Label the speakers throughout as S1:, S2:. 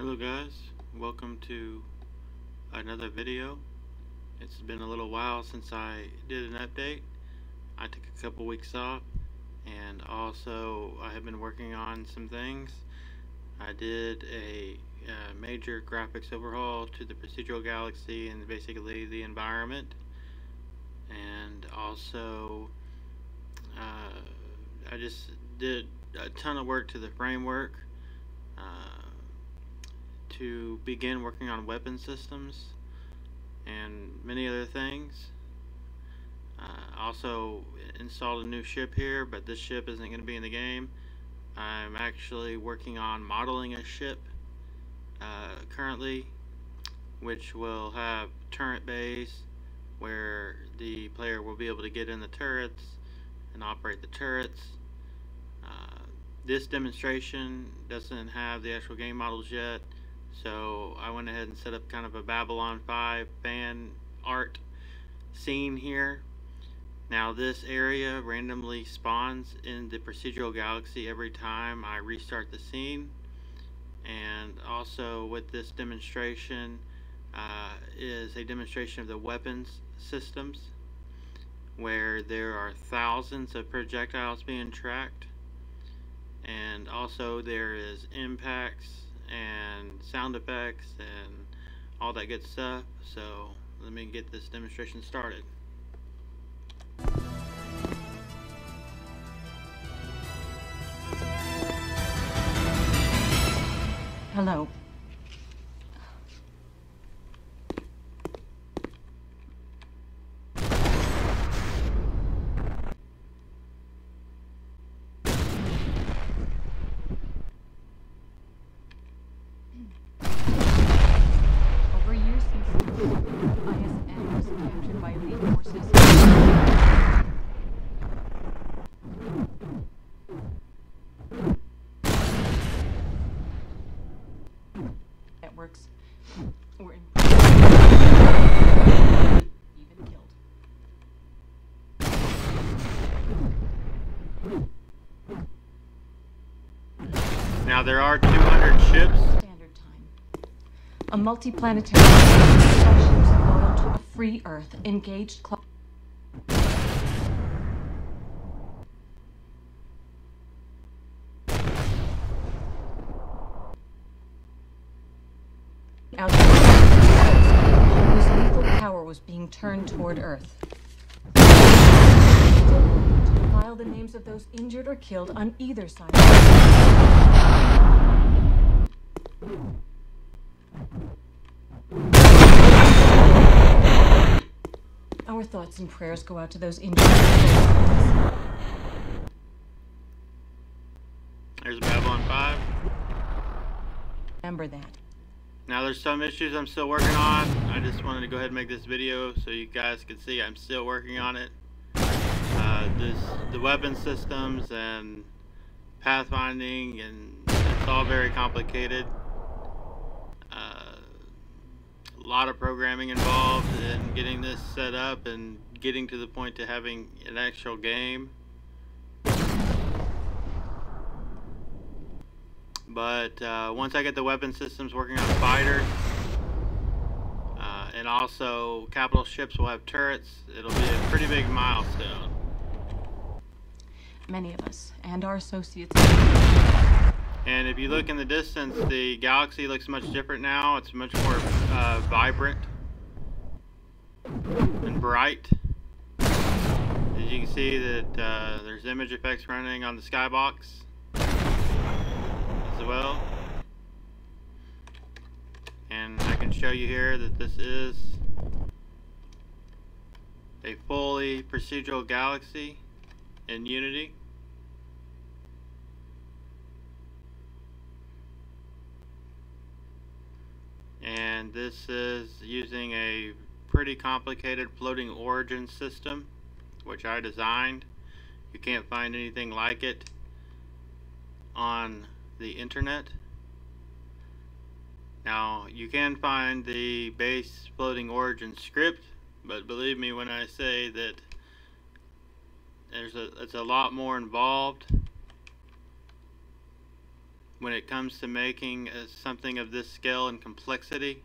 S1: Hello guys, welcome to another video. It's been a little while since I did an update. I took a couple weeks off, and also I have been working on some things. I did a major graphics overhaul to the procedural galaxy and basically the environment, and also I just did a ton of work to the framework to begin working on weapon systems and many other things. Also installed a new ship here, but this ship isn't going to be in the game. I'm actually working on modeling a ship currently, which will have turret bays where the player will be able to get in the turrets and operate the turrets. This demonstration doesn't have the actual game models yet, so I went ahead and set up kind of a Babylon 5 fan art scene here. Now this area randomly spawns in the procedural galaxy every time I restart the scene, and also with this demonstration is a demonstration of the weapons systems, where there are thousands of projectiles being tracked, and also there is impacts and sound effects and all that good stuff. So let me get this demonstration started.
S2: Hello. Over years since ISM was captured by elite forces, networks were even killed.
S1: Now there are 200 ships.
S2: Standard time. A multi-planetary starships loyal to a free Earth engaged out whose lethal power was being turned toward Earth. To file the names of those injured or killed on either side. Our thoughts and prayers go out to those injured.
S1: There's Babylon 5.
S2: Remember that.
S1: Now there's some issues I'm still working on. I just wanted to go ahead and make this video so you guys can see I'm still working on it. The weapon systems and pathfinding, and it's all very complicated. A lot of programming involved in getting this set up and getting to the point to having an actual game. But once I get the weapon systems working on fighters, and also capital ships will have turrets, it'll be a pretty big milestone.
S2: Many of us and our associates.
S1: And if you look in the distance, the galaxy looks much different now. It's much more vibrant and bright. As you can see that there's image effects running on the skybox as well. And I can show you here that this is a fully procedural galaxy in Unity. And this is using a pretty complicated floating origin system, which I designed. You can't find anything like it on the internet. Now you can find the base floating origin script, but believe me when I say that it's a lot more involved. when it comes to making something of this scale and complexity,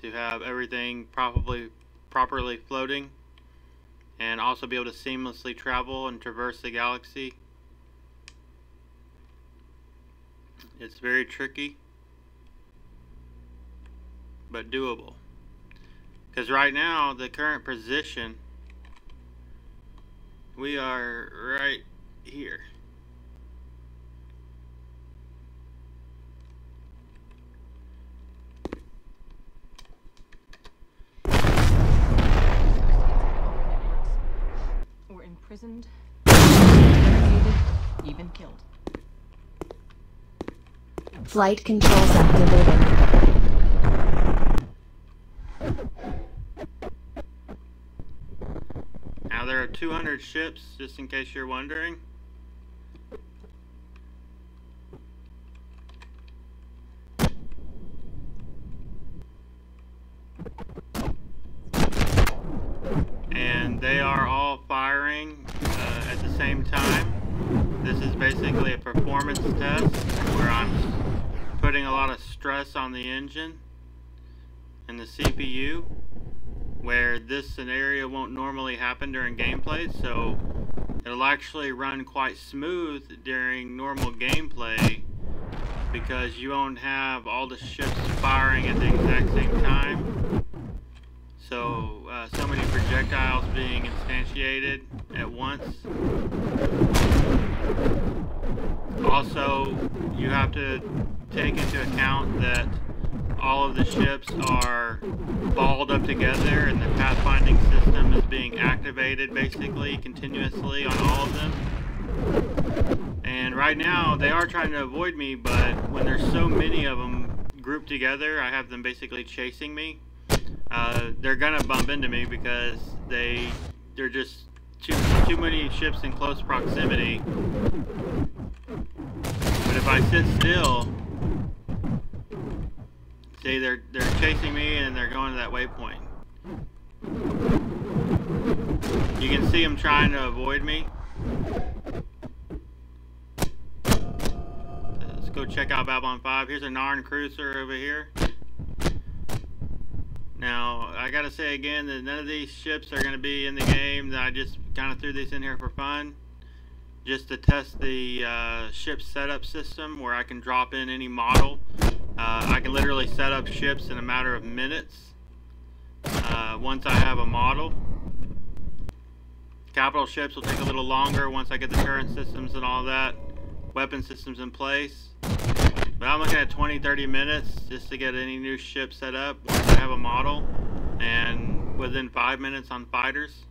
S1: to have everything properly floating and also be able to seamlessly travel and traverse the galaxy. It's very tricky, but doable. Because right now, the current position, we are right here.
S2: We're imprisoned, interrogated, even killed.
S3: Flight controls activated.
S1: Now there are 200 ships, just in case you're wondering. And they are all firing at the same time. This is basically a performance test where I'm putting a lot of stress on the engine and the CPU, where this scenario won't normally happen during gameplay, so it'll actually run quite smooth during normal gameplay because you won't have all the ships firing at the exact same time. So many projectiles being instantiated at once. Also, you have to take into account that all of the ships are balled up together and the pathfinding system is being activated basically continuously on all of them. And right now they are trying to avoid me, but when there's so many of them grouped together, I have them basically chasing me. They're gonna bump into me because they're just too many ships in close proximity. But if I sit still, see, they're chasing me and they're going to that waypoint. You can see them trying to avoid me. Let's go check out Babylon 5. Here's a Narn cruiser over here. Now, I gotta say again that none of these ships are gonna be in the game. I just kind of threw these in here for fun, just to test the ship setup system where I can drop in any model. I can literally set up ships in a matter of minutes once I have a model. Capital ships will take a little longer once I get the turret systems and all that, weapon systems in place. But I'm looking at 20-30 minutes just to get any new ship set up once I have a model, and within 5 minutes on fighters.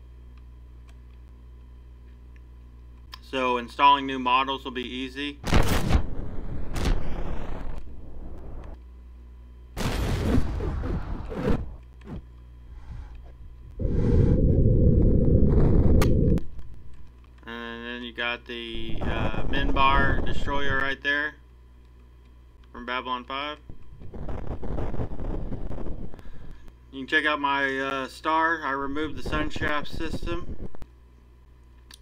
S1: So installing new models will be easy. And then you got the Minbar destroyer right there from Babylon 5. You can check out my star. I removed the sun shaft system.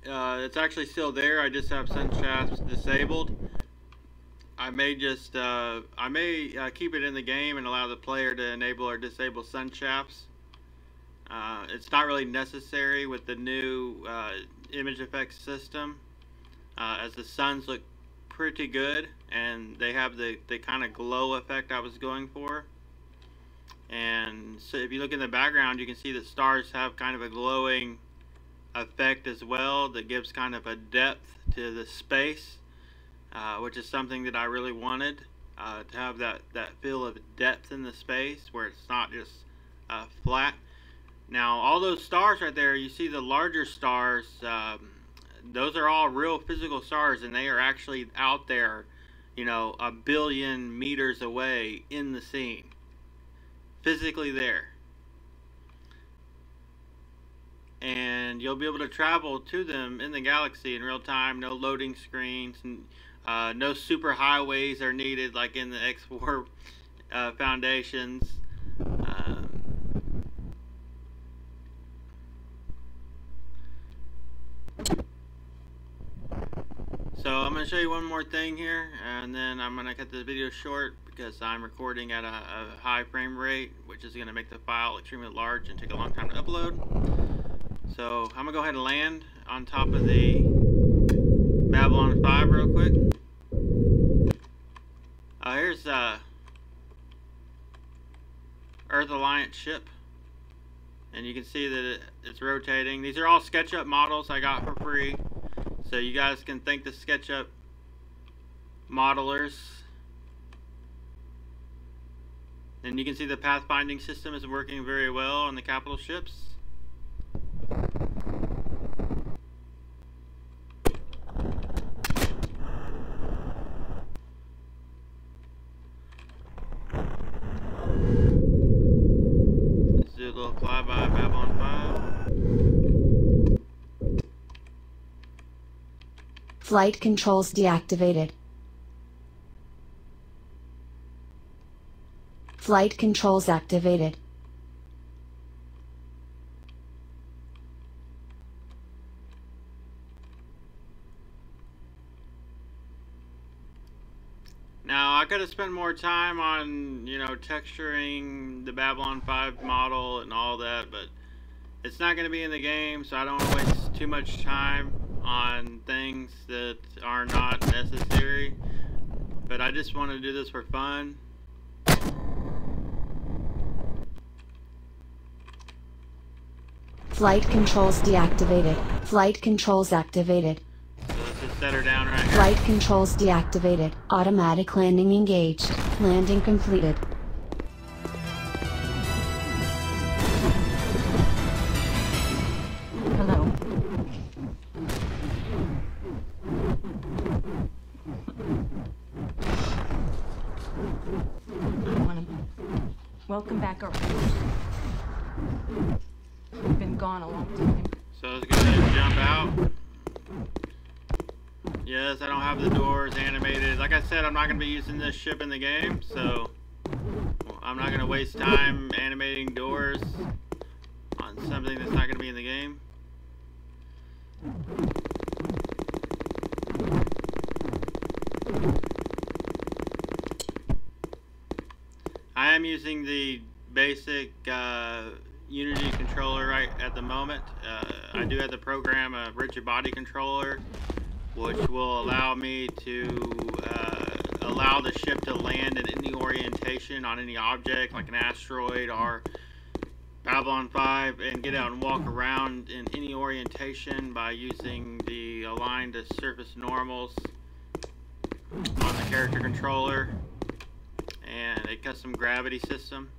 S1: It's actually still there. I just have sun shafts disabled. I may just keep it in the game and allow the player to enable or disable sun shafts. It's not really necessary with the new image effects system, as the suns look pretty good and they have the kind of glow effect I was going for. And so if you look in the background, you can see that stars have kind of a glowing effect as well that gives kind of a depth to the space, which is something that I really wanted, to have that feel of depth in the space where it's not just flat. Now all those stars right there, you see the larger stars, those are all real physical stars, and they are actually out there, you know, 1 billion meters away in the scene, physically there. And you'll be able to travel to them in the galaxy in real time. No loading screens, and no super highways are needed like in the X4 foundations. So I'm going to show you one more thing here, and then I'm going to cut the video short because I'm recording at a high frame rate, which is going to make the file extremely large and take a long time to upload. So I'm going to go ahead and land on top of the Babylon 5 real quick. Here's Earth Alliance ship, and you can see that it's rotating. These are all SketchUp models I got for free, so you guys can thank the SketchUp modelers. And you can see the pathfinding system is working very well on the capital ships. Let's do a little flyby Babylon 5.
S3: Flight controls deactivated. Flight controls activated.
S1: Now, I could have spent more time on, texturing the Babylon 5 model and all that, but it's not going to be in the game, so I don't want to waste too much time on things that are not necessary. But I just want to do this for fun.
S3: Flight controls deactivated. Flight controls activated.
S1: So let's just set her down right here.
S3: Flight controls deactivated. Automatic landing engaged. Landing completed.
S2: Hello. Welcome back, Earth. We've been gone a long time.
S1: So let's go ahead and jump out. Yes, I don't have the doors animated. Like I said, I'm not going to be using this ship in the game, so I'm not going to waste time animating doors on something that's not going to be in the game. I am using the basic Unity controller right at the moment. I do have to program a rigid body controller, which will allow me to allow the ship to land in any orientation on any object, like an asteroid or Babylon 5, and get out and walk around in any orientation by using the align to surface normals on the character controller and a custom gravity system.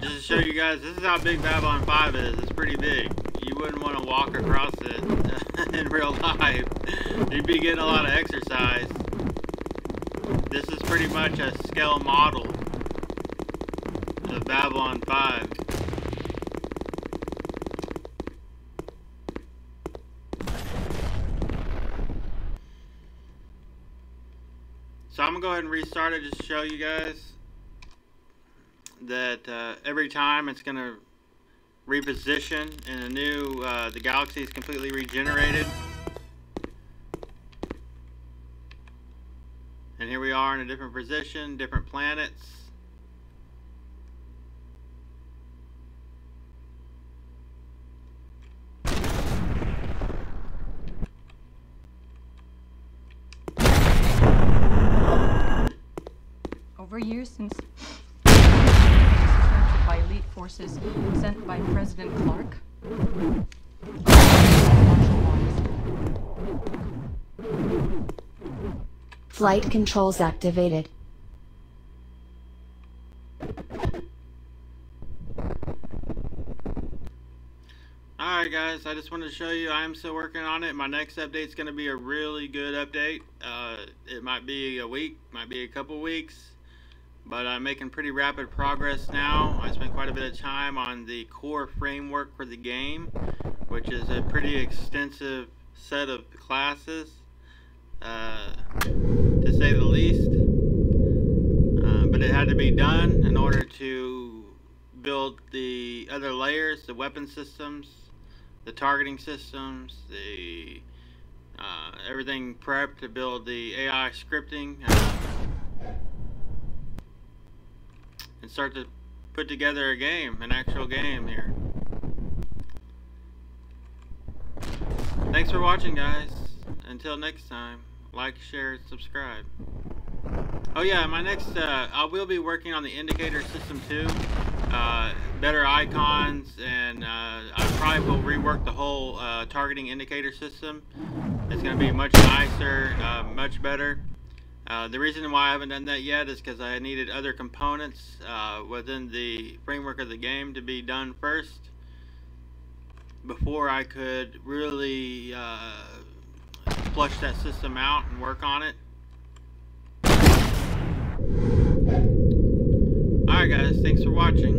S1: Just to show you guys, this is how big Babylon 5 is. It's pretty big. You wouldn't want to walk across it in real life. You'd be getting a lot of exercise. This is pretty much a scale model of Babylon 5. So I'm going to go ahead and restart it just to show you guys that every time it's going to reposition in a new, the galaxy is completely regenerated. And here we are in a different position, different planets.
S2: Over years since captured by elite forces sent by President Clark, martial laws
S3: Flight controls activated.
S1: Alright guys, I just wanted to show you I am still working on it. My next update is going to be a really good update. It might be a week, might be a couple weeks, but I'm making pretty rapid progress now. I spent quite a bit of time on the core framework for the game, which is a pretty extensive set of classes, to say the least. But it had to be done in order to build the other layers, the weapon systems, the targeting systems, the everything prepped to build the AI scripting, and start to put together a game, an actual game here. Thanks for watching, guys. Until next time, like, share, and subscribe. Oh yeah, my next, I will be working on the indicator system too. Better icons, and I probably will rework the whole targeting indicator system. It's going to be much nicer, much better. The reason why I haven't done that yet is because I needed other components within the framework of the game to be done first before I could really flush that system out and work on it. Alright guys, thanks for watching.